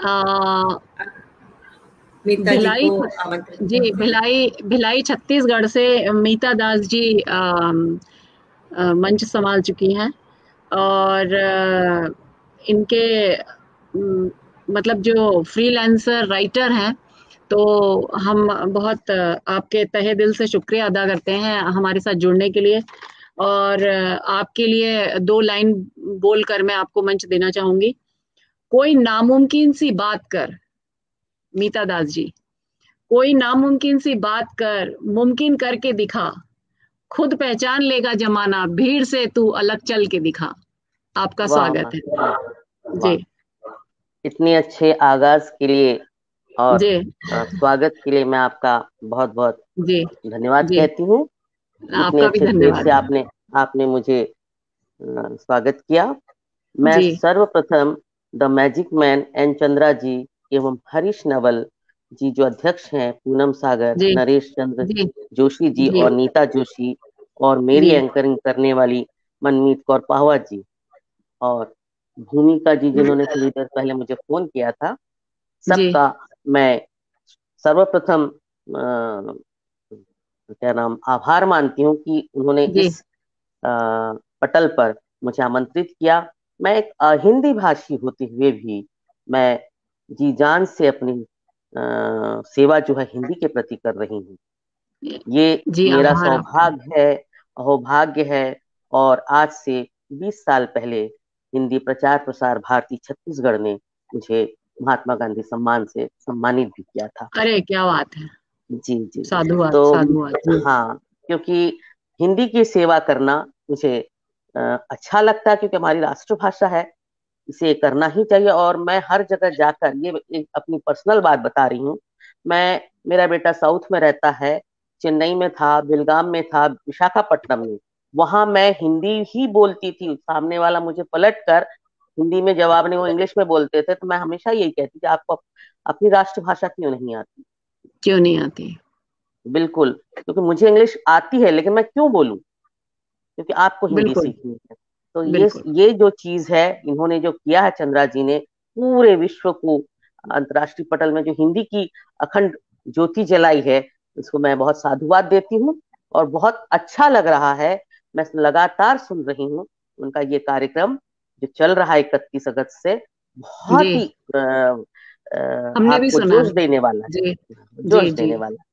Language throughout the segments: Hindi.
आ, मीता जी भिलाई, को आमंत्रित जी करते हैं। भिलाई, भिलाई छत्तीसगढ़ से मीता दास जी मंच संभाल चुकी हैं। और इनके मतलब जो फ्रीलांसर राइटर हैं, तो हम बहुत आपके तहे दिल से शुक्रिया अदा करते हैं हमारे साथ जुड़ने के लिए। और आपके लिए 2 लाइन बोलकर मैं आपको मंच देना चाहूँगी। कोई नामुमकिन सी बात कर, मीता दास जी, कोई नामुमकिन सी बात कर, मुमकिन करके दिखा, खुद पहचान लेगा जमाना, भीड़ से तू अलग चल के दिखा। आपका वाह स्वागत है। वाह वाह, जी, इतने अच्छे आगाज के लिए और जी, स्वागत के लिए मैं आपका बहुत बहुत जी, धन्यवाद जी। कहती हूँ। इतने आपका भी अच्छे प्रेम से धन्यवाद। आपने आपने मुझे स्वागत किया। मैं जी, सर्वप्रथम the magic man N Chandra ji एवं हरीश नवल जी जो अध्यक्ष हैं, पूनम सागर, जी, नरेश चंद्र जी, जोशी जी जी, और नीता जोशी, और मेरी जी, एंकरिंग करने वाली मनमीत कौर पाहवा जी, और भूमिका जी जिन्होंने थोड़ी देर पहले मुझे फोन किया था, जी, सबका मैं सर्वप्रथम क्या नाम आभार मानती हूँ कि उन्होंने जी, इस पटल पर मुझे आमंत्रित किया। मैं एक हिंदी भाषी होते हुए भी मैं जी जान से अपनी सेवा जो है हिंदी के प्रति कर रही हूँ। ये जी। मेरा आभार आपका। सौभाग्य है, अहोभाग्य है। और आज से 20 साल पहले हिंदी प्रचार प्रसार भारती छत्तीसगढ़ ने मुझे महात्मा गांधी सम्मान से सम्मानित भी किया था। अरे क्या बात है। जी जी। साधुवाद, तो साधुवाद। जी, हाँ, क्योंकि हिंदी की सेवा करना मुझे अच्छा लगता है, क्योंकि हमारी राष्ट्रभाषा है, इसे करना ही चाहिए। और मैं हर जगह जाकर, ये एक अपनी पर्सनल बात बता रही हूँ, मैं मेरा बेटा साउथ में रहता है, चेन्नई में था, बेलगाम में था, विशाखापट्टनम में, वहां मैं हिंदी ही बोलती थी। सामने वाला मुझे पलट कर हिंदी में जवाब नहीं, वो इंग्लिश में बोलते थे, तो मैं हमेशा यही कहती थी, आपको अपनी राष्ट्रभाषा क्यों नहीं आती? क्यों नहीं आती? बिल्कुल, क्योंकि मुझे इंग्लिश आती है, लेकिन मैं क्यों बोलूं? क्योंकि आपको हिंदी बिल्कुल, सीखनी है। तो बिल्कुल। ये जो चीज है, इन्होंने जो किया है चंद्रा जी ने, पूरे विश्व को अंतर्राष्ट्रीय पटल में जो हिंदी की अखंड ज्योति जलाई है, इसको मैं बहुत साधुवाद देती हूँ। और बहुत अच्छा लग रहा है, मैं लगातार सुन रही हूँ उनका ये कार्यक्रम जो चल रहा है 31 अगस्त से, जी, बहुत ही हमने भी आपको सुना। जोश देने वाला जी, है, जी, जोश जी। देने वाला है।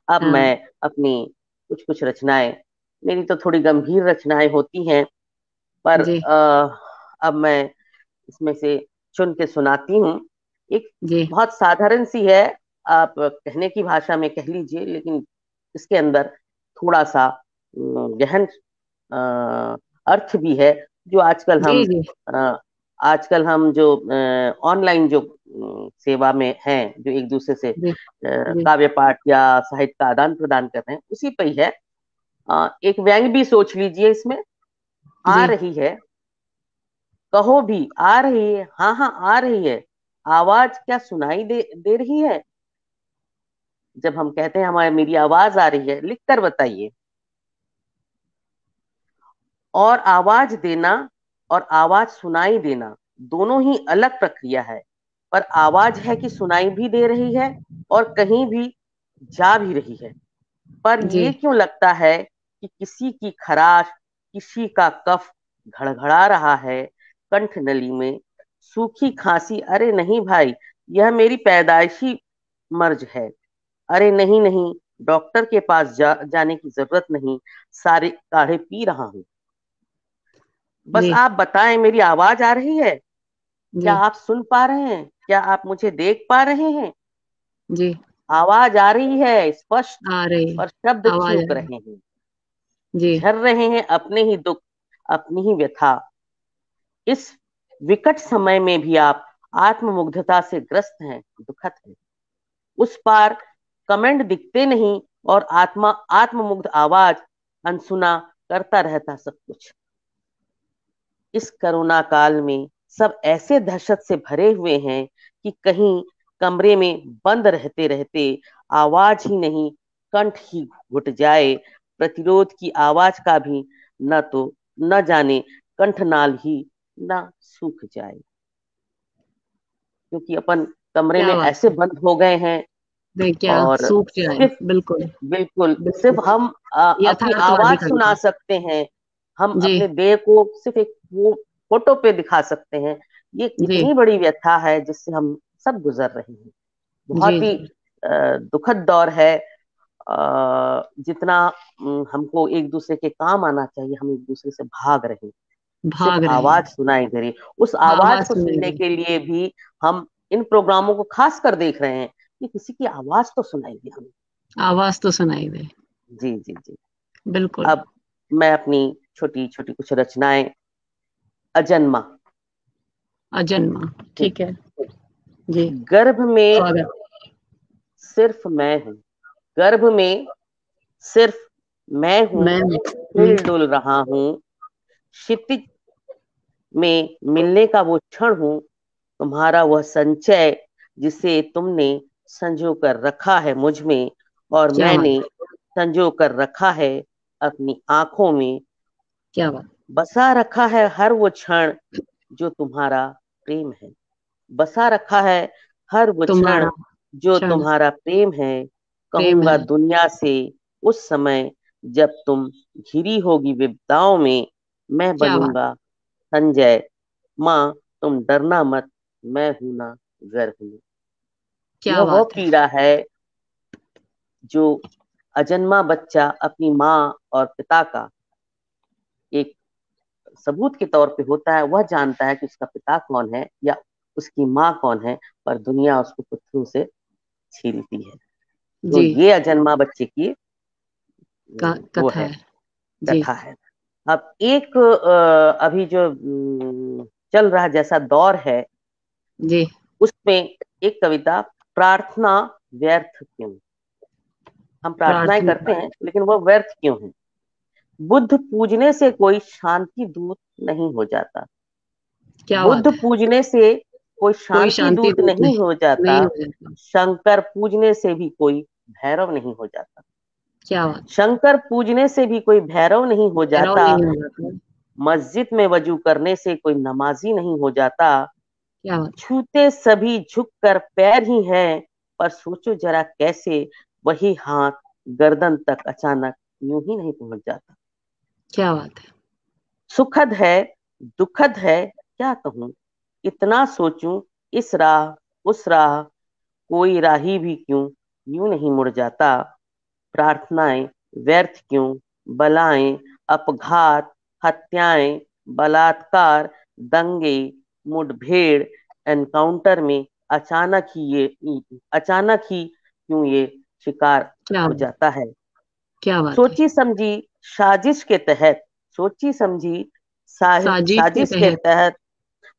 अब हाँ, मैं अपनी कुछ कुछ रचनाएं, मेरी तो थोड़ी गंभीर रचनाएं होती हैं, पर जी, अब मैं इसमें से चुन के सुनाती हूँ। एक जी, बहुत साधारण सी है, आप कहने की भाषा में कह लीजिए, लेकिन इसके अंदर थोड़ा सा गहन अर्थ भी है, जो जी, जी, आजकल हम जो ऑनलाइन जो सेवा में हैं, जो एक दूसरे से जी, जी, काव्य पाठ या साहित्य का आदान प्रदान कर रहे हैं, उसी पे ही है। एक व्यंग भी सोच लीजिए इसमें। आ जी, रही है, कहो भी आ रही है, हाँ हाँ आ रही है, आवाज क्या सुनाई दे रही है? जब हम कहते हैं हमारी मेरी आवाज आ रही है, लिख कर बताइए। और आवाज देना और आवाज सुनाई देना दोनों ही अलग प्रक्रिया है, पर आवाज है कि सुनाई भी दे रही है और कहीं भी जा भी रही है। पर जी, ये क्यों लगता है कि किसी की खराश, किसी का कफ घड़घड़ा रहा है कंठ नली में, सूखी खांसी? अरे नहीं भाई, यह मेरी पैदाइशी मर्ज है। अरे नहीं नहीं, डॉक्टर के पास जाने की जरूरत नहीं, सारे काढ़े पी रहा हूँ। बस जी, आप बताएं, मेरी आवाज आ रही है? क्या जी, आप सुन पा रहे हैं? क्या आप मुझे देख पा रहे हैं? जी। आवाज आ रही है स्पष्ट, आ रही है, पर शब्द आवाज आ चूक रही है। रहे हैं, जी, झर रहे हैं अपने ही दुख, अपनी ही व्यथा। इस विकट समय में भी आप आत्ममुग्धता से ग्रस्त हैं, दुखद है। उस पार कमेंट दिखते नहीं, और आत्ममुग्ध आवाज अनसुना करता रहता सब कुछ। इस कोरोना काल में सब ऐसे दहशत से भरे हुए हैं कि कहीं कमरे में बंद रहते रहते आवाज ही नहीं, कंठ ही घुट जाए। प्रतिरोध की आवाज का भी न तो न जाने कंठनाल ही न सूख जाए। क्योंकि अपन कमरे क्या में बात ऐसे है। बंद हो गए हैं क्या और सूख जाए। सिर्फ, बिल्कुल। बिल्कुल सिर्फ बिल्कुल हम अपनी यथार्थवादी आवाज सुना कविता। सकते हैं, हम जी अपने देह को सिर्फ एक वो फोटो पे दिखा सकते हैं। ये जी इतनी बड़ी व्यथा है जिससे हम सब गुजर रहे हैं। जी बहुत ही जी। दुखद दौर है। जितना हमको एक दूसरे के काम आना चाहिए, हम एक दूसरे से भाग रहे हैं। सिर्फ भाग रहे आवाज हैं। सुनाई दे रही, उस आवाज आवाज को सुनाई सुनने दे। के लिए भी हम इन प्रोग्रामों को खास कर देख रहे हैं कि किसी की आवाज तो सुनाई दे हमें। आवाज तो सुनाई दे। जी जी जी। बिल्कुल। अब मैं अपनी छोटी छोटी कुछ रचनाएं, अजन्मा। अजन्मा। ठीक है। जी। गर्भ में स्वागत। सिर्फ मैं हूँ, गर्भ में सिर्फ मैं हूँ, मैं। हिल डुल रहा हूँ, क्षितिज में मिलने का वो क्षण हूँ, तुम्हारा वह संचय जिसे तुमने संजो कर रखा है मुझ में, और क्या बात। मैंने संजो कर रखा है अपनी आंखों में। क्या बात। बसा रखा है हर वो क्षण जो तुम्हारा प्रेम है, बसा रखा है हर वो क्षण तुम्हारा जो क्षण तुम्हारा प्रेम है। प्रेम कहूंगा है। दुनिया से उस समय जब तुम घिरी होगी विपदाओं में, मैं क्या बात। बनूंगा संजय। माँ तुम डरना मत, मैं हूं ना गर्भ में। यह क्या वो बात है। पीड़ा है जो अजन्मा बच्चा अपनी माँ और पिता का एक सबूत के तौर पे होता है। वह जानता है कि उसका पिता कौन है या उसकी माँ कौन है, पर दुनिया उसको पुत्रों से छीलती है। तो जी। ये अजन्मा बच्चे की वो कथा है, है। जी कथा है। अब एक अभी जो चल रहा जैसा दौर है, जी। उसमें एक कविता, प्रार्थना व्यर्थ क्यों। हम प्रार्थनाएं प्रार्थना। करते हैं लेकिन वह व्यर्थ क्यों है। बुद्ध पूजने से कोई शांति दूत नहीं हो जाता, क्या बात बुद्ध है। पूजने से कोई कोई शांति शांति दूत दूत नहीं नहीं। हो जाता, नहीं हो जाता। शंकर पूजने से भी कोई भैरव नहीं हो जाता, क्या बात। शंकर पूजने से भी कोई भैरव नहीं हो ठहराव जाता, नहीं हो जाता। मस्जिद में वजू करने से कोई नमाजी नहीं हो जाता। क्या बात। छूते सभी झुक कर पैर ही हैं, पर सोचो जरा कैसे वही हाथ गर्दन तक अचानक यूं ही नहीं पहुंच जाता। क्या बात है। सुखद है, दुखद है, क्या कहूं, इतना सोचूं इस राह उस राह, कोई राही भी क्यों यूं नहीं मुड़ जाता। प्रार्थनाएं व्यर्थ क्यों, बलाएं, अपघात, हत्याएं, बलात्कार, दंगे, मुठभेड़, एनकाउंटर में अचानक ही क्यों ये शिकार क्या हो बात। जाता है। क्या बात है। सोची समझी साजिश के तहत, सोची समझी साजिश के साजिश के तहत। तहत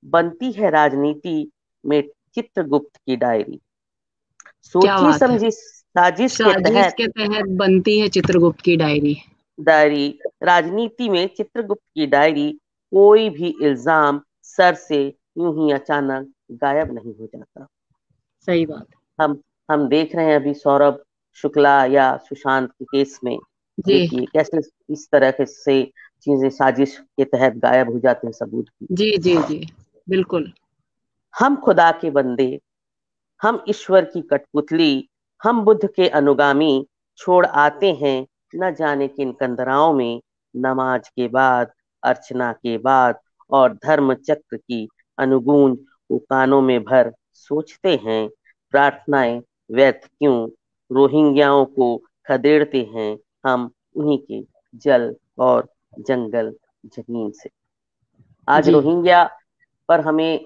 बनती है राजनीति में चित्रगुप्त की डायरी। क्या सोची बात है। समझी साजिश के साजिश तहत के तहत बनती है चित्रगुप्त की डायरी। डायरी, राजनीति में चित्रगुप्त की डायरी, कोई भी इल्जाम सर से यूं ही अचानक गायब नहीं हो जाता। सही बात। हम हम देख रहे हैं अभी सौरभ शुक्ला या सुशांत के केस में, जी देखिए कैसे इस तरह के से चीजें साजिश के तहत गायब हो जाते हैं सबूत भी। जी जी जी। बिल्कुल। हम खुदा के बंदे, हम ईश्वर की कठपुतली, हम बुद्ध के अनुगामी, छोड़ आते हैं न जाने किन कंदराओं में, नमाज के बाद, अर्चना के बाद, और धर्म चक्र की अनुगूंज को कानों में भर सोचते हैं। प्रार्थनाएं व्यर्थ क्यों, रोहिंग्याओं को खदेड़ते हैं हम उन्हीं के जल और जंगल जमीन से। आज जी रोहिंग्या पर हमें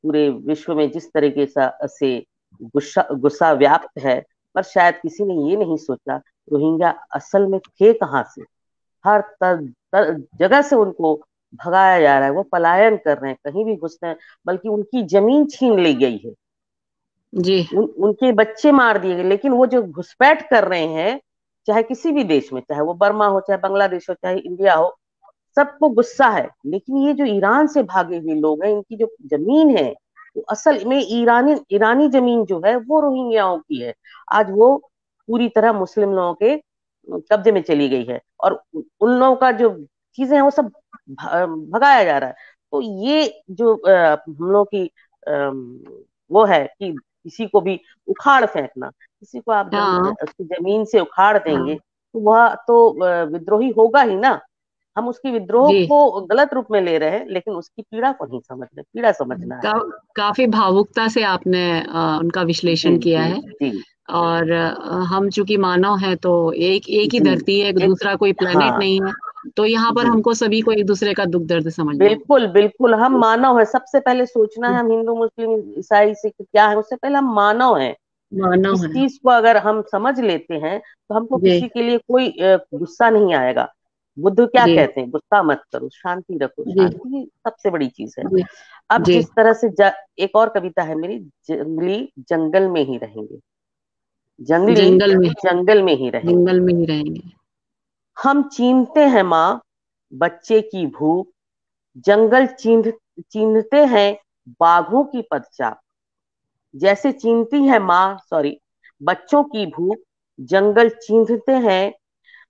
पूरे विश्व में जिस तरीके से गुस्सा गुस्सा व्याप्त है, पर शायद किसी ने ये नहीं सोचा रोहिंग्या असल में थे कहाँ से। हर जगह से उनको भगाया जा रहा है, वो पलायन कर रहे हैं, कहीं भी घुसते हैं, बल्कि उनकी जमीन छीन ली गई है, जी। उनके बच्चे मार दिए गए। लेकिन वो जो घुसपैठ कर रहे हैं, चाहे किसी भी देश में, चाहे वो बर्मा हो, चाहे बांग्लादेश हो, चाहे इंडिया हो, सबको गुस्सा है। लेकिन ये जो ईरान से भागे हुए लोग हैं, इनकी जो जमीन है वो असल में ईरानी ईरानी जमीन जो है वो रोहिंग्याओं की है। आज वो पूरी तरह मुस्लिम लोगों के कब्जे में चली गई है, और उन लोगों का जो चीजें हैं वो सब भगाया जा रहा है। तो ये जो हम लोग की वो है कि किसी को भी उखाड़ फेंकना, किसी को आप हाँ उसकी जमीन से उखाड़ देंगे हाँ तो वह तो विद्रोही होगा ही ना। हम उसकी विद्रोह जी। को गलत रूप में ले रहे हैं, लेकिन उसकी पीड़ा को नहीं समझ रहे, पीड़ा समझना है। का, काफी भावुकता से आपने उनका जी विश्लेषण किया जी है। जी और हम चूंकि मानव हैं तो एक ही जी। धरती है, एक एक, दूसरा कोई प्लेनेट हाँ नहीं है। तो यहाँ पर जी, हमको सभी को एक दूसरे का दुख दर्द समझना होगा। बिल्कुल बिल्कुल, हम मानव है। सबसे पहले सोचना है हम हिंदू मुस्लिम ईसाई सिख क्या है, उससे पहले हम मानव हैं। मानव इस है। चीज को अगर हम समझ लेते हैं तो हमको जी किसी के लिए कोई गुस्सा नहीं आएगा। बुद्ध क्या जी कहते हैं, गुस्सा मत करो, शांति रखो, जी शांति ही सबसे बड़ी चीज है। जी अब जी। जिस तरह से एक और कविता है मेरी, जंगली जंगल में ही रहेंगे, जंगली जंगल में, जंगल में ही रहेंगे। जंगल में ही रहेंगे। हम चीनते हैं माँ बच्चे की भूख, जंगल चीन्हते हैं बाघों की पदचाप। जैसे चीन्हती है माँ, सॉरी, बच्चों की भूख, जंगल चीन्हते हैं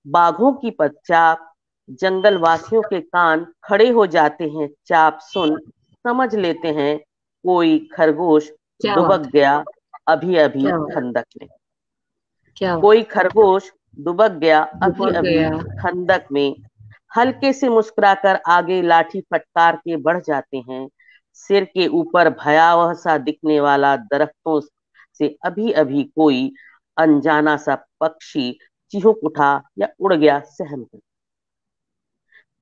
बाघों की पदचाप। जंगल वासियों के कान खड़े हो जाते हैं चाप सुन, समझ लेते हैं कोई खरगोश क्या बात दुबक है, गया अभी अभी क्या बात, खंदक में। क्या बात। कोई खरगोश दुबक गया अभी दुपक अभी गया। खंदक में। हल्के से मुस्कुराकर आगे लाठी फटकार के बढ़ जाते हैं। सिर के ऊपर भयावह सा दिखने वाला दरख्तों से अभी अभी कोई अनजाना सा पक्षी चिहुक उठा या उड़ गया सहम कर।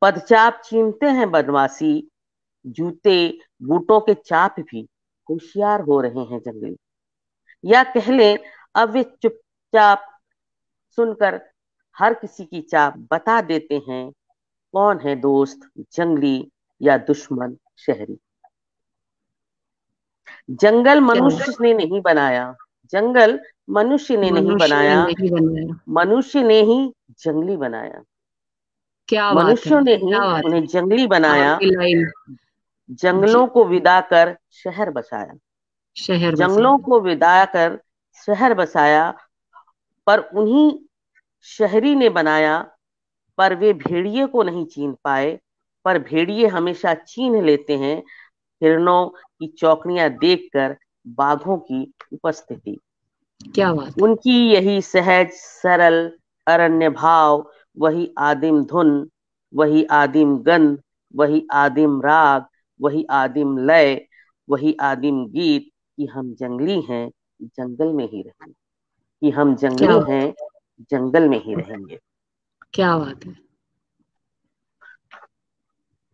पदचाप छीनते हैं बदमाशी, जूते बूटों के चाप भी होशियार हो रहे हैं जंगली। या कह लें अब वे चुपचाप सुनकर हर किसी की चाप बता देते हैं कौन है दोस्त जंगली या दुश्मन शहरी। जंगल क्या मनुष्य ने नहीं बनाया, जंगल मनुष्य ने नहीं मनुष्य ने बनाया, नहीं बनाया। मनुष्य ने ही जंगली बनाया। क्या बात है, मनुष्यों ने ही क्या बात है। उन्हें जंगली बनाया, आपकी लाइन। जंगलों जी, को विदा कर शहर बसाया। शहर जंगलों बसाया। को विदा कर शहर बसाया, पर उन्हीं शहरी ने बनाया। पर वे भेड़िए को नहीं चीन पाए, पर भेड़िए हमेशा चीन लेते हैं हिरणों की चौकड़ियां देखकर बाघों की उपस्थिति। क्या बात है। उनकी यही सहज सरल अरण्य भाव, वही आदिम धुन, वही आदिम गंध, वही आदिम राग, वही आदिम लय, वही आदिम गीत कि हम जंगली हैं, जंगल में ही रहेंगे। कि हम क्या जंगली हैं, जंगल में ही रहेंगे। क्या बात है।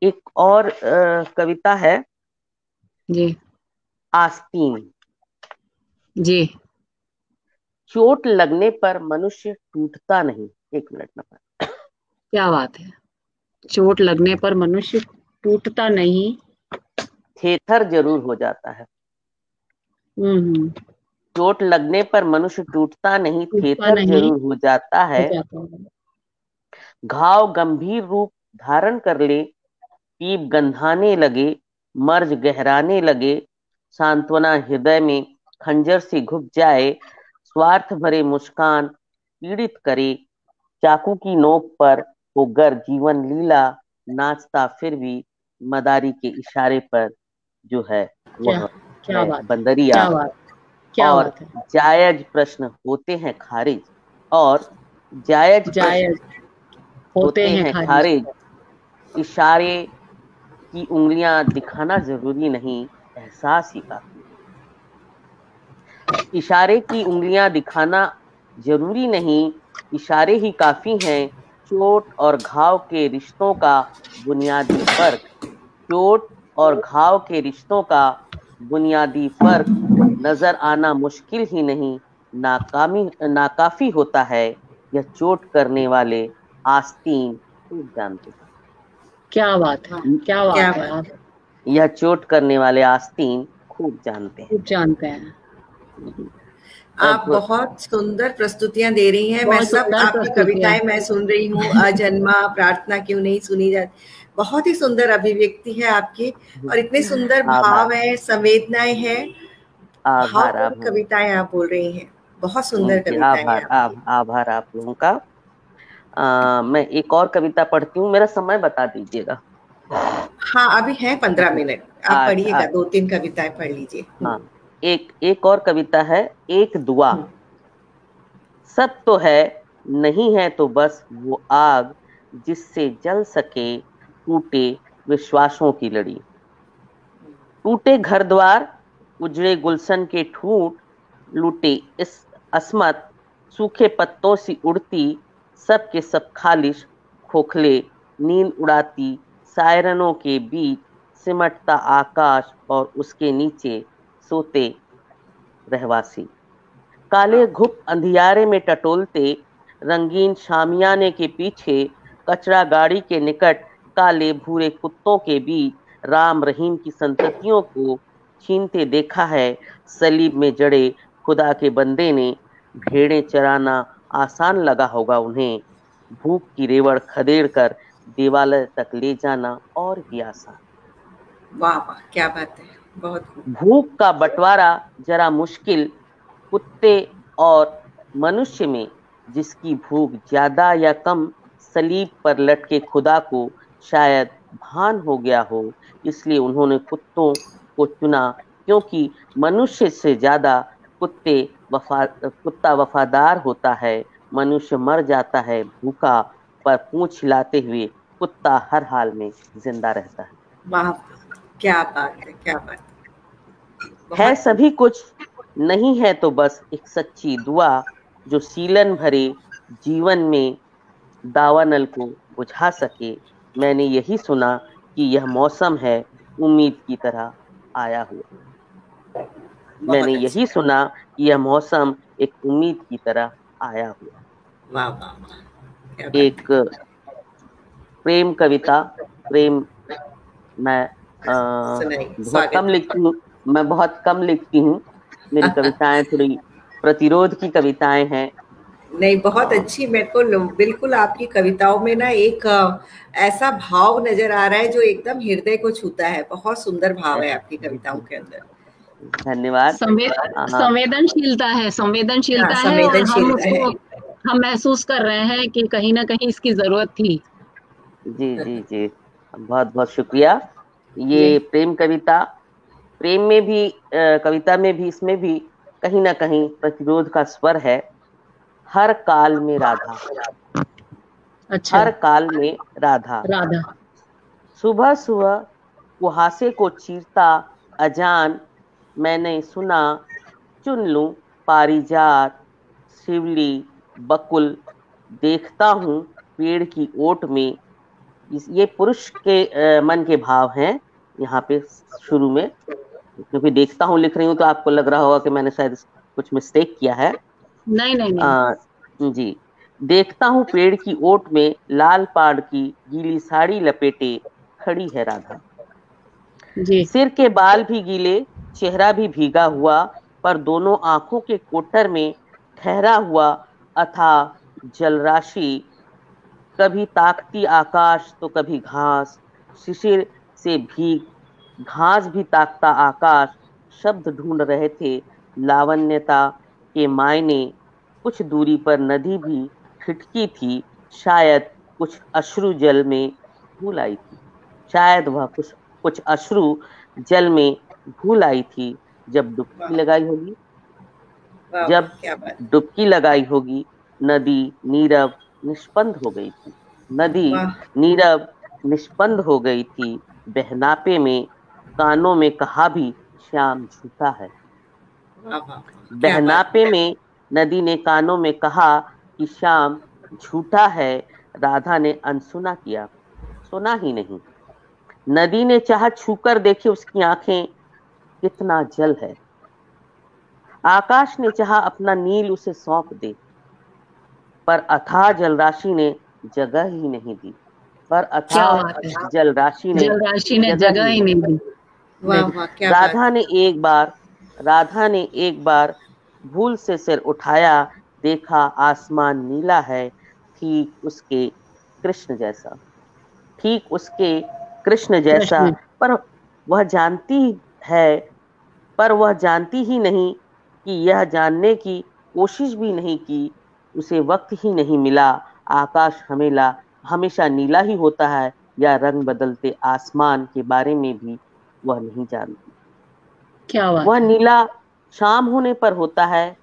एक और कविता है, जी आस्तीन। जी। चोट लगने पर मनुष्य टूटता नहीं, एक मिनट में। क्या बात है। चोट लगने पर मनुष्य टूटता नहीं। थेथर जरूर हो जाता है। हम्म। चोट लगने पर मनुष्य टूटता नहीं, टूटता थेथर नहीं, जरूर हो जाता हो है। जाता है। घाव गंभीर रूप धारण कर ले, पीप गंधाने लगे, मर्ज गहराने लगे, सांत्वना हृदय में खंजर से घुप जाए, स्वार्थ भरे मुस्कान पीड़ित करे, चाकू की नोक पर होकर जीवन लीला नाचता फिर भी मदारी के इशारे पर जो है क्या, वह क्या है बात है, बंदरिया। क्या बात, क्या और बात है। जायज प्रश्न होते हैं खारिज, और जायज प्रश्न जायज होते होते हैं हैं खारिज। खारिज। इशारे की उंगलियां दिखाना जरूरी नहीं, एहसास ही काफी। इशारे की उंगलियां दिखाना जरूरी नहीं, इशारे ही काफी हैं। चोट और घाव के रिश्तों का बुनियादी फर्क, चोट और घाव के रिश्तों का बुनियादी फर्क नजर आना मुश्किल ही नहीं, नाकाफी होता है। यह चोट करने वाले आस्तीन खूब जानते क्या बात है, हैं। क्या क्या बात है। बात आप है। यह चोट करने वाले आस्तीन खूब जानते हैं। खूब जानते हैं। आप अब बहुत सुंदर प्रस्तुतियां दे रही हैं। मैं बहुत सब सुंदर आपकी प्रस्तुतियां। कविताएं मैं सुन रही हूँ। अजन्मा प्रार्थना क्यों नहीं सुनी जाती, बहुत ही सुंदर अभिव्यक्ति है आपकी, और इतने सुंदर आभार, भाव हैं, संवेदनाएं हैं, आभार, भावपूर्ण आभार। कविताएं आप बोल रही हैं। बहुत सुंदर जी, कविताएं हैं आभार, आपकी। आभार आप लोगों का। मैं एक और कविता पढ़ती हूँ, मेरा समय बता दीजिएगा। हाँ, अभी है 15 मिनट, आप अच्छा, पढ़िएगा, 2-3 कविताएं पढ़ लीजिए। हाँ। एक और कविता है, एक दुआ। सब तो है, नहीं है तो बस वो आग, जिससे जल सके टूटे विश्वासों की लड़ी। टूटे घर द्वार, उजड़े गुलशन के ठूंठ, लूटे इस अस्मत, सूखे पत्तों सी उड़ती, सब के सब खालिश खोखले, नींद उड़ाती सायरनों के बीच, सिमटता आकाश और उसके नीचे सोते रहवासी। काले घुप अंधियारे में टटोलते, रंगीन शामियाने के पीछे, कचरा गाड़ी के निकट, काले भूरे कुत्तों के बीच, राम रहीम की संततियों को छीनते देखा है सलीब में जड़े खुदा के बंदे ने। भेड़ें चराना आसान लगा होगा उन्हें, भूख की रेवड़ खदेड़ कर देवालय तक ले जाना और भी आसान। वाह वाह, क्या बात है, बहुत खूब। भूख का बंटवारा जरा मुश्किल, कुत्ते और मनुष्य में जिसकी भूख ज्यादा या कम, सलीब पर लटके खुदा को शायद भान हो गया हो, इसलिए उन्होंने कुत्तों को चुना, क्योंकि मनुष्य से ज्यादा कुत्ता वफादार होता है। मनुष्य मर जाता है भूखा, पर पूंछ हिलाते हुए कुत्ता हर हाल में जिंदा रहता है। वाह, क्या बात है, क्या बात है बहुत सभी कुछ, नहीं है तो बस एक सच्ची दुआ, जो सीलन भरे जीवन में दावानल को बुझा सके। मैंने यही सुना कि यह मौसम है उम्मीद की तरह आया हुआ। मैंने बहुत यही अच्छा। सुना कि यह मौसम एक उम्मीद की तरह आया हुआ। वाह वाह वाह, क्या बात एक है। प्रेम कविता। प्रेम मैं सुनाइए, बहुत कम स्वागत है। लिखती हूँ। मैं बहुत कम लिखती हूँ, मेरी कविताएं थोड़ी प्रतिरोध की कविताएं हैं। नहीं, बहुत अच्छी। मेरे को बिल्कुल आपकी कविताओं में ना एक ऐसा भाव नजर आ रहा है जो एकदम हृदय को छूता है। बहुत सुंदर भाव है आपकी कविताओं के अंदर। धन्यवाद। संवेदनशीलता है, हाँ, संवेदनशीलता है, और हम संवेदनशीलता है। उसको हम महसूस कर रहे हैं कि कहीं ना कहीं इसकी जरूरत थी। जी जी जी, बहुत बहुत शुक्रिया। जी, ये प्रेम कविता, प्रेम में भी कविता में भी, इसमें भी कहीं ना कहीं प्रतिरोध का स्वर है। हर काल में राधा, अच्छा। हर काल में राधा, राधा। सुबह सुबह कुहासे को चीरता अजान, मैंने सुना चुन लूं पारिजात, शिवली बकुल, देखता हूँ पेड़ की ओट में। ये पुरुष के मन के भाव हैं यहाँ पे शुरू में, क्योंकि देखता हूँ लिख रही हूँ तो आपको लग रहा होगा कि मैंने शायद कुछ मिस्टेक किया है। नहीं नहीं नहीं। जी, देखता हूँ पेड़ की ओट में लाल पाड़ की गीली साड़ी लपेटे खड़ी है राधा। जी। सिर के बाल भी गीले, चेहरा भी भीगा हुआ, पर दोनों आंखों के कोटर में ठहरा हुआ अथाह जलराशि। कभी ताकती आकाश तो कभी घास, शिशिर से भीग घास भी ताकता आकाश। शब्द ढूंढ रहे थे लावण्यता के मायने, कुछ दूरी पर नदी भी खिटकी थी, शायद कुछ अश्रु जल में भूल आई थी। शायद वह कुछ कुछ अश्रु जल में भूल आई थी। जब वाह डुबकी लगाई होगी, वाह वाह, जब क्या बात। डुबकी लगाई होगी, नदी नीरव निष्पन्द हो गई थी। नदी वाह नीरव निष्पन्द हो गई थी। बहनापे में कानों में कहा भी श्याम झूठा है। वाह वाह वाह, क्या बात। बहनापे में नदी ने कानों में कहा कि श्याम झूठा है। राधा ने अनसुना किया, सुना ही नहीं। नदी ने चाहा छूकर देखे उसकी आंखें, कितना जल है। आकाश ने चाहा अपना नील उसे सौंप दे, पर अथाह जलराशि ने जगह ही नहीं दी। पर क्या अथाह बात है। जलराशि ने जलराशि ने जगह जगह ही ही नहीं दी। वाह नहीं। वाह, क्या बात। राधा ने एक बार राधा ने एक बार भूल से सिर उठाया, देखा आसमान नीला है, ठीक उसके कृष्ण जैसा, ठीक उसके कृष्ण जैसा। कृष्ण। पर वह जानती है, पर वह जानती ही नहीं कि यह जानने की कोशिश भी नहीं की। उसे वक्त ही नहीं मिला। आकाश हमेशा नीला ही होता है, या रंग बदलते आसमान के बारे में भी वह नहीं जानती। क्या बात वह है। नीला शाम होने पर होता है,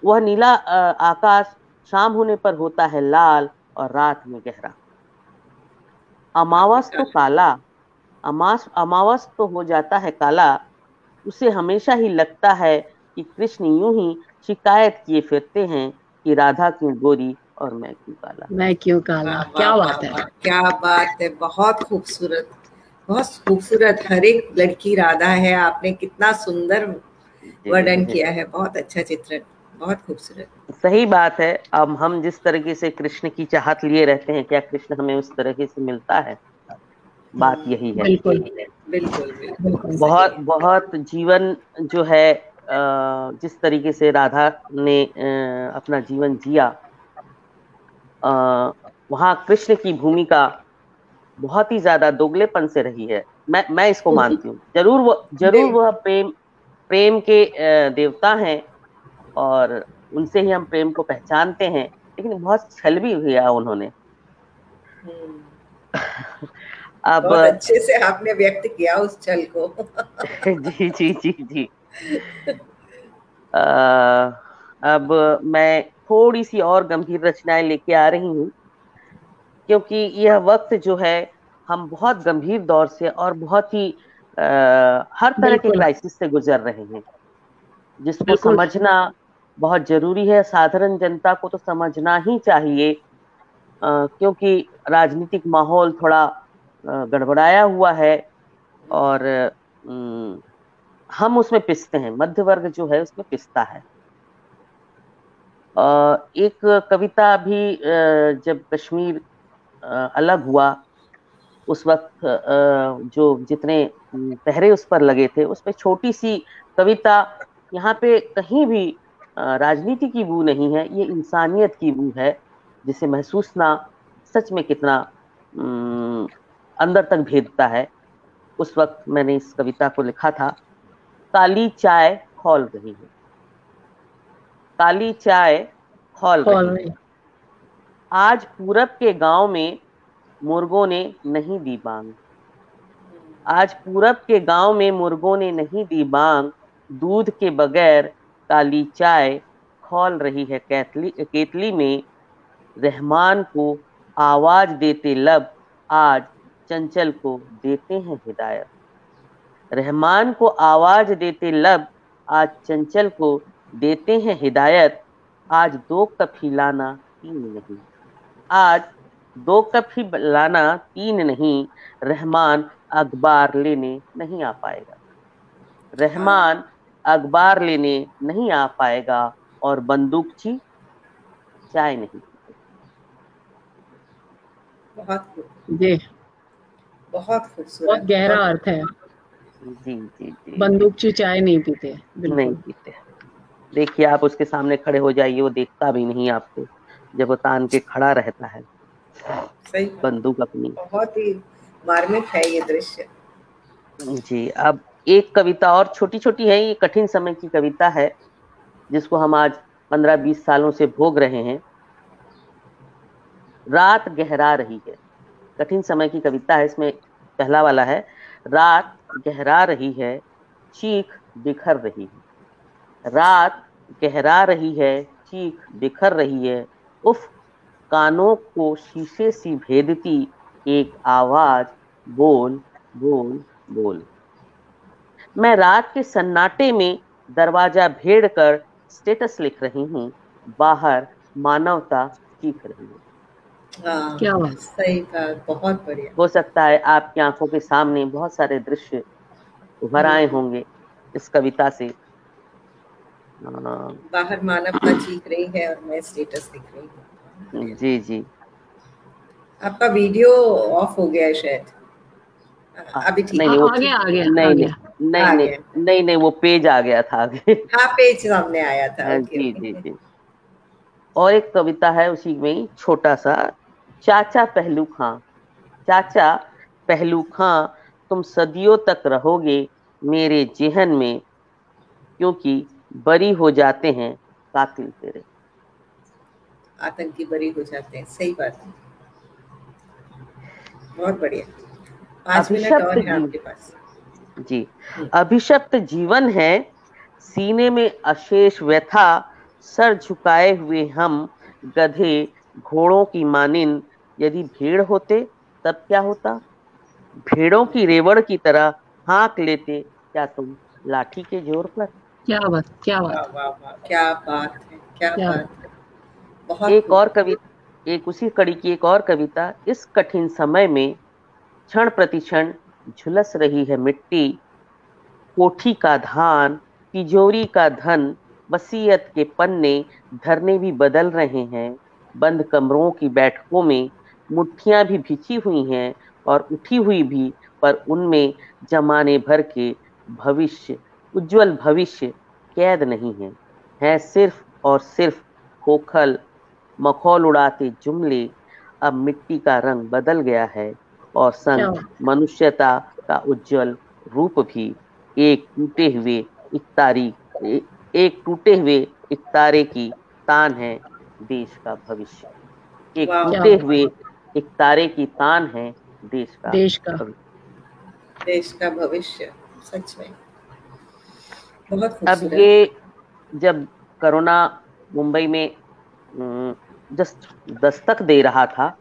वह नीला आकाश शाम होने पर होता है लाल और रात में गहरा। अमावस तो काला, अमावस तो हो जाता है काला, उसे हमेशा ही लगता है कि कृष्ण यूं ही शिकायत किए फिरते हैं कि राधा क्यों गोरी और मैं क्यों काला। मैं क्यों काला, वाह क्या वाह बात वाह है। वाह, क्या बात है, बहुत खूबसूरत, बहुत खूबसूरत। हर एक लड़की राधा है, आपने कितना सुंदर वर्णन किया है, बहुत अच्छा चित्रण, बहुत खूबसूरत। सही बात है। अब हम जिस तरीके से कृष्ण की चाहत लिए रहते हैं, क्या कृष्ण हमें उस तरीके से मिलता है? बात यही है। बिल्कुल बिल्कुल बिल्कुल बिल्कुल। सही बहुत है। बहुत जीवन जो है, जिस तरीके से राधा ने अपना जीवन जिया, वहां कृष्ण की भूमिका बहुत ही ज्यादा दोगलेपन से रही है। मैं इसको मानती हूँ। जरूर वह प्रेम प्रेम के देवता हैं, और उनसे ही हम प्रेम को पहचानते हैं, लेकिन बहुत छल भी किया उन्होंने। हम्म, अब बहुत अच्छे से आपने व्यक्त किया उस छल को। जी जी जी जी। अ, अब मैं थोड़ी सी और गंभीर रचनाएं लेके आ रही हूँ, क्योंकि यह वक्त जो है, हम बहुत गंभीर दौर से और बहुत ही हर तरह के बिल्कुल क्राइसिस से गुजर रहे हैं, जिसको बिल्कुल। समझना बहुत जरूरी है। साधारण जनता को तो समझना ही चाहिए, क्योंकि राजनीतिक माहौल थोड़ा गड़बड़ाया हुआ है, और हम उसमें पिसते हैं, मध्य वर्ग जो है उसमें पिसता है। एक कविता भी, जब कश्मीर अलग हुआ, उस वक्त जो जितने पहरे उस पर लगे थे, उसमें छोटी सी कविता, यहाँ पे कहीं भी राजनीति की बू नहीं है, ये इंसानियत की बू है, जिसे महसूसना सच में कितना अंदर तक भेदता है। उस वक्त मैंने इस कविता को लिखा था। काली चाय खौल रही है, काली चाय खौल कॉल रही है, में आज पूरब के गांव में मुर्गों ने नहीं दी बांग, आज पूरब के गांव में मुर्गों ने नहीं दी बांग, दूध के बगैर काली चाय खौल रही है केतली केतली में, रहमान को आवाज देते लब, आज चंचल को देते हैं हिदायत, रहमान को आवाज देते लब, आज चंचल को देते हैं हिदायत, आज दो कप ही लाना तीन नहीं, आज दो कप ही लाना तीन नहीं, रहमान अखबार लेने नहीं आ पाएगा, हाँ, रहमान अखबार लेने नहीं आ पाएगा, और बंदूकची चाय नहीं पीते। बहुत खूब, जी, बहुत बहुत खूबसूरत, गहरा बहुत अर्थ है। जी जी जी जी। बंदूकची चाय नहीं पीते, नहीं बिल्कुल। पीते। देखिए, आप उसके सामने खड़े हो जाइए, वो देखता भी नहीं आपको, जब वो तान के खड़ा रहता है सही बात, बंदूक अपनी। बहुत ही मार्मिक है ये दृश्य। जी। अब एक कविता और छोटी छोटी है, ये कठिन समय की कविता है, जिसको हम आज 15-20 सालों से भोग रहे हैं। रात गहरा रही है, कठिन समय की कविता है। इसमें पहला वाला है, रात गहरा रही है, चीख बिखर रही है, रात गहरा रही है, चीख बिखर रही है, उफ, कानों को शीशे सी भेदती एक आवाज, बोल बोल बोल। मैं रात के सन्नाटे में दरवाजा भेड़ कर स्टेटस लिख रही हूँ, बाहर मानवता चीख रही है। क्या हाँ, बात। सही बात, बहुत बढ़िया। हो सकता है आपकी आंखों के सामने बहुत सारे दृश्य उभर आए हम्म, होंगे इस कविता से। बाहर मानवता चीख रही है और मैं स्टेटस लिख रही हूँ। बढ़िया। जी जी। आपका वीडियो ऑफ हो गया है शायद, अभी ठीक नहीं है। नहीं, वो आ गया आ गया आ नहीं नहीं गया। नहीं आ नहीं गया, नहीं नहीं, वो पेज आ गया था आगे। हाँ पेज सामने आया था, ओके जी जी ओके। जी। और एक कविता है उसी में ही, छोटा सा। चाचा पहलू खां, चाचा पहलू खां, तुम सदियों तक रहोगे मेरे जेहन में, क्योंकि बरी हो जाते हैं कातिल तेरे। आतंकी बरी हो जाते हैं, सही बात है, बहुत बढ़िया। 5 मिनट अभिशप्त और है जी आपके पास। जी। हम्म, अभिशप्त जीवन है, सीने में अशेष व्यथा, सर झुकाए हुए हम गधे घोड़ों की मानिन। यदि भीड़ होते तब क्या होता? भेड़ों की रेवड़ की तरह हाँक लेते क्या तुम लाठी के जोर पर? क्या बात, क्या वाह बात, वाह वाह, क्या बात है, क्या क्या बात बात। है, बहुत एक खूब। और कविता, एक उसी कड़ी की एक और कविता। इस कठिन समय में क्षण प्रतिक्षण झुलस रही है मिट्टी, कोठी का धान, तिजोरी का धन, वसीयत के पन्ने धरने भी बदल रहे हैं। बंद कमरों की बैठकों में मुट्ठियां भी बिछी हुई हैं और उठी हुई भी, पर उनमें जमाने भर के भविष्य, उज्जवल भविष्य कैद नहीं है सिर्फ और सिर्फ खोखल मखौल उड़ाते जुमले। अब मिट्टी का रंग बदल गया है और क्या संग बात। मनुष्यता का उज्जवल रूप भी। एक टूटे हुए एक तारीख एक टूटे हुए एक तारे की तान है देश का भविष्य। एक वाह, क्या टूटे बात। हुए एक तारे की तान है देश का देश का। भविष्य। देश का भविष्य, सच में बहुत अब खूबसूरत। ये जब कोरोना मुंबई में जस्ट दस्तक दे रहा था,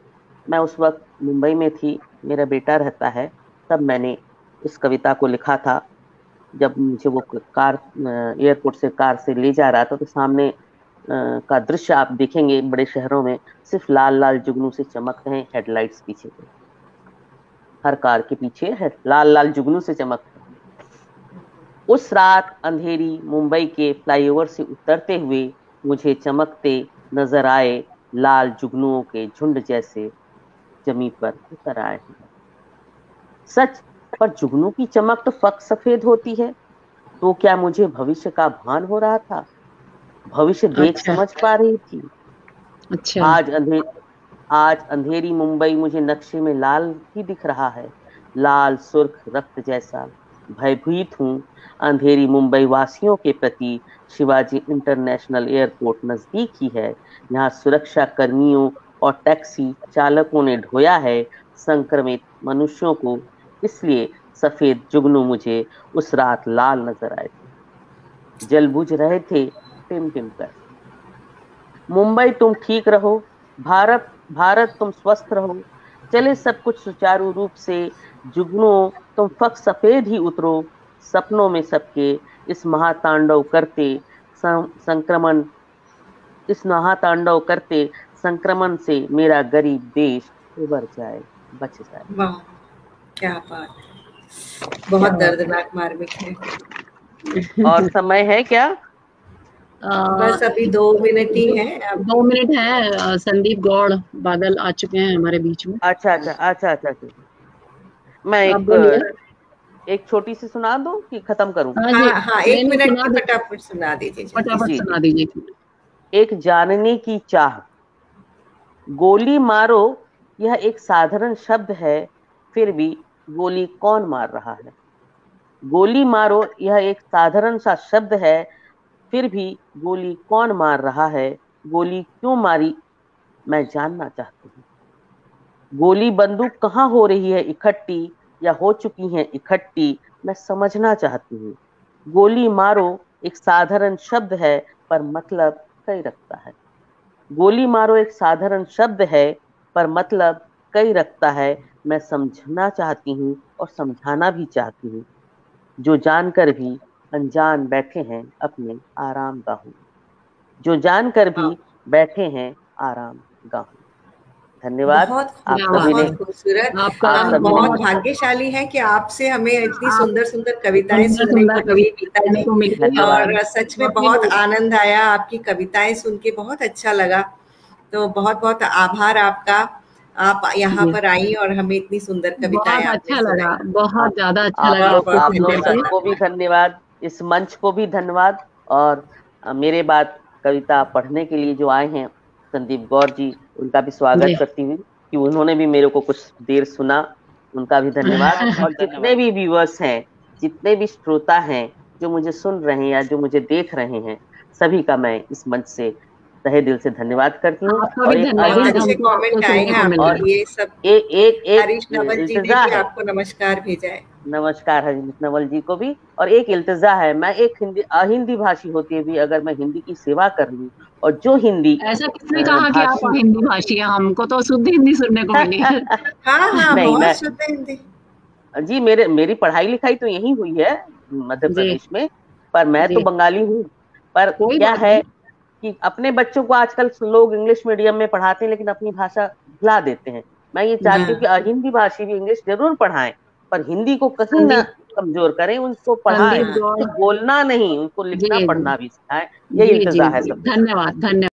मैं उस वक्त मुंबई में थी, मेरा बेटा रहता है, तब मैंने इस कविता को लिखा था। जब मुझे वो कार एयरपोर्ट से कार से ले जा रहा था, तो सामने का दृश्य आप देखेंगे बड़े शहरों में, सिर्फ लाल लाल जुगनू से चमकते हैं हेडलाइट्स पीछे से। हर कार के पीछे है लाल लाल जुगनू से चमकते हैं। उस रात अंधेरी मुंबई के फ्लाईओवर से उतरते हुए मुझे चमकते नजर आए लाल जुगनुओं के झुंड जैसे जमी पर उतर आए हैं। सच, पर जुगनू की चमक तो फक सफेद होती है। तो क्या मुझे भविष्य का भान हो रहा था? भविष्य देख अच्छा, समझ पा रही थी। अच्छा। आज अंधे आज अंधेरी मुंबई मुझे नक्शे में लाल ही दिख रहा है, लाल सुर्ख रक्त जैसा। भयभीत हूँ अंधेरी मुंबई वासियों के प्रति। शिवाजी इंटरनेशनल एयरपोर्ट नजदीक ही है। यहाँ सुरक्षा कर्मियों और टैक्सी चालकों ने ढोया है संक्रमित मनुष्यों को, इसलिए सफेद जुगनू मुझे उस रात लाल नजर आए थे, जल बुझ रहे थे टिम टिम कर। मुंबई तुम ठीक रहो, भारत भारत तुम स्वस्थ रहो, चले सब कुछ सुचारू रूप से। जुगनू तुम फक सफेद ही उतरो, सपनों में सबके इस महातांडव करते संक्रमण इस महातांडव करते संक्रमण से मेरा गरीब देश उबर जाए, बच जाए। वाह, क्या बात है, क्या बहुत बात है। दर्दनाक मार्मिक है। और समय है क्या? बस अभी 2 मिनट ही है अब। 2 मिनट है। संदीप गौड़ बादल आ चुके हैं हमारे बीच में। अच्छा अच्छा अच्छा अच्छा अच्छा। मैं आप बोलिए। एक छोटी सी सुना दूं कि खत्म करूं? हाँ जी, हाँ हाँ, नहीं 1 नहीं, मिनट सुना की दे, फटाफट सुना दीजिए जल्दी फटाफट से। जी सुना जी। दीजिए। एक जानने की चाह। गोली मारो यह एक साधारण शब्द है, फिर भी गोली कौन मार रहा है? गोली मारो यह एक साधारण सा शब्द है, फिर भी गोली कौन मार रहा है? गोली क्यों मारी मैं जानना चाहती हूँ। गोली बंदूक कहाँ हो रही है इकट्ठी, या हो चुकी है इकट्ठी, मैं समझना चाहती हूँ। गोली मारो एक साधारण शब्द है, पर मतलब कई रखता है। गोली मारो एक साधारण शब्द है, पर मतलब कई रखता है। मैं समझना चाहती हूँ और समझाना भी चाहती हूँ, जो जानकर भी अनजान बैठे हैं अपने आराम गाहों में। जो जानकर भी वाह, बैठे हैं आराम गाहों में। धन्यवाद। बहुत आप क्या सभी बात ने है। बहुत खूबसूरत। आपका हम सभी ने बहुत बहुत, भाग्यशाली हैं कि आपसे हमें इतनी आप सुंदर सुंदर कविताएं सुंदर सुनने सुंदर को मिली कविता गीता सुनने जी। को मिली। धन्यवाद। और सच में काफी बहुत लोग। आनंद आया, आपकी कविताएं सुन के बहुत अच्छा लगा। तो बहुत बहुत आभार आपका, आप यहाँ जी, पर आई और हमें इतनी सुंदर कविताएं बहुत आपने अच्छा लगा, सुनाई। बहुत आप ज्यादा अच्छा लगा आपसे बहुत आप सुन लोग धन्यवाद करके। सबको भी आपका। धन्यवाद, इस मंच को भी धन्यवाद। और मेरे बाद कविता पढ़ने के लिए जो आए हैं संदीप गौर जी, उनका भी स्वागत जी। करती हुई कि उन्होंने भी मेरे को कुछ देर सुना, उनका भी धन्यवाद। और जितने भी व्यूअर्स हैं, जितने भी श्रोता हैं जो मुझे सुन रहे हैं या जो मुझे देख रहे हैं, सभी का मैं इस मंच से तहे दिल से धन्यवाद करती हूँ। आपका और भी एक बहुत धन्यवाद, अच्छे हमको आपको कमेंट आए सुनने हैं को मिल आपके और रहा है। लिए सब। एक एक एक हरीश नवल जी ने इल्तिजा भी है, आपको नमस्कार भेजा है। नमस्कार हजरत नवल जी को भी। और एक इल्तिजा है, मैं एक हिंदी भाषी होते भी अगर मैं हिंदी की सेवा कर लूं, और जो हिंदी ऐसा किसने कहा कि आप भाषी हिंदी भाषी हैं? हमको तो शुद्ध हिंदी सुनने को मिली है। हाँ हाँ, नहीं, बहुत शुद्ध हिंदी। जी मेरी पढ़ाई लिखाई तो यही हुई है मध्य जी प्रदेश में, पर मैं तो जी, बंगाली हूँ। पर कोई क्या बात है नहीं। कि अपने बच्चों को आजकल लोग इंग्लिश मीडियम में पढ़ाते हैं, लेकिन अपनी भाषा भुला देते हैं। मैं ये चाहती हूँ कि हाँ, हिंदी भाषी भी इंग्लिश जरूर पढ़ाएं, पर हिंदी को कहीं ना संदीप कमजोर करें, उनको पढ़ाएं, संदीप गौड़। सिर्फ बोलना नहीं, उनको लिखना जी पढ़ना भी सिखाएं। ये जी जी इल्तिजा है जी, सब। धन्यवाद धन्यवाद।